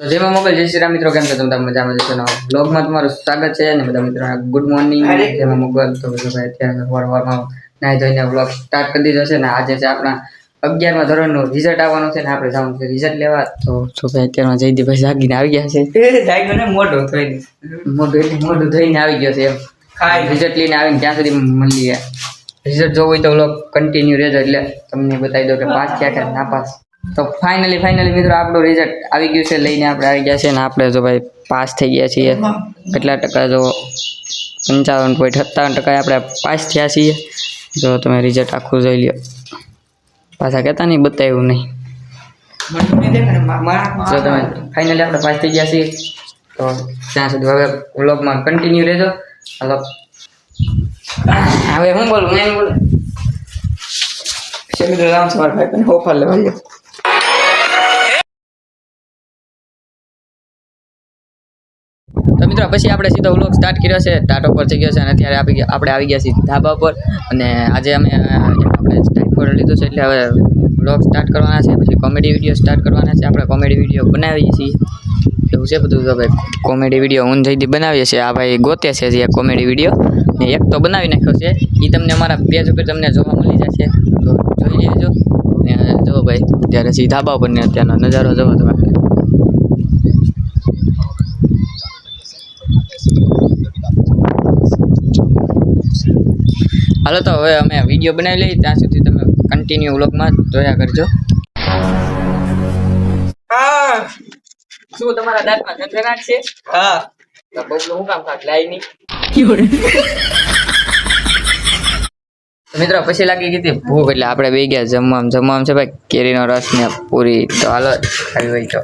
તો જેમાં મોબાઈલ જય શ્રી રામ મિત્રો, કેમ છો તમે? મજામાં જશો ને? બ્લોગમાં તમારું સ્વાગત છે અને બધા મિત્રો ગુડ મોર્નિંગ. જેમાં મોબાઈલ તો ભાઈ અત્યારે સવારમાં નાહી ધોઈને બ્લોગ સ્ટાર્ટ કરી દીધો છે ને આજે છે આપણા 11મા ધોરણનું રિઝલ્ટ આવવાનું છે ને આપણે જવાનું છે રિઝલ્ટ લેવા. તો જો ભાઈ અત્યારમાં જયદીપભાઈ જાગીને આવી ગયા છે. મોઢું ધોઈને આવી ગયો છે એમ. રિઝલ્ટ લઈને આવીને ત્યાં સુધી મળીએ. રિઝલ્ટ જોવું હોય તો બ્લોગ કન્ટિન્યુ રહેજો એટલે તમને બતાવી દો કે પાસ થયા કે ના પાસ. તો ફાઇનલી મિત્રો આપણું રિઝલ્ટ આવી ગયું છે, લઈને આપણે આવી ગયા છે ને આપણે જો ભાઈ પાસ થઈ ગયા છીએ. કેટલા ટકા જો 55.57% આપણે પાસ થયા છીએ. જો તમે રિઝલ્ટ આખું જોઈ લ્યો. પાછા કહેતા નહીં બતાવ્યું નહીં. જો તમે ફાઇનલી આપણે પાસ થઈ ગયા છીએ. તો ત્યાં સુધી હવે વ્લોગમાં કન્ટિન્યુ રહેજો. હલો હવે હું બોલું નહીં બોલું મિત્રો રામ સવાર ભાઈ પણ ઓફર લેવા ગયો. તો મિત્રો પછી આપણે સીધો વ્લોગ સ્ટાર્ટ કર્યો છે, ટાટો પર થઈ ગયો છે અને અત્યારે આપણે આવી ગયા છીએ ધાબા પર. અને આજે અમે આપણે સ્ટાર્ટ કરી લીધું છે એટલે હવે વ્લોગ સ્ટાર્ટ કરવાના છે, પછી કોમેડી વિડીયો સ્ટાર્ટ કરવાના છે. આપણે કોમેડી વિડીયો બનાવીએ છીએ એવું છે બધું. તો ભાઈ કોમેડી વિડીયો હું જઈથી બનાવીએ છીએ. આ ભાઈ ગોતે છે જે કોમેડી વિડીયો ને એક તો બનાવી નાખ્યો છે, એ તમને અમારા પેજ ઉપર તમને જોવા મળી જશે. તો જોઈ લેજો ને જો ભાઈ અત્યારે સીધા ધાબા ઉપર ને અત્યારનો નજારો જોવો તમે. હાલો તો હવે અમે વિડીયો બનાવી લઈએ, ત્યાં સુધી તમે કન્ટિન્યુ વ્લોગમાં જોયા કરજો. શું તમારા દાંતમાં ગંધરાટ છે? હા. તો બબલું હું કામ ખાટ લાઈ નહીં. મિત્રો પછી લાગી ગઈ હતી ભૂખ એટલે આપણે બે ગયા જમવામાં છે ભાઈ કેરીનો રસ ને પૂરી. તો હાલો ખાવી હોય તો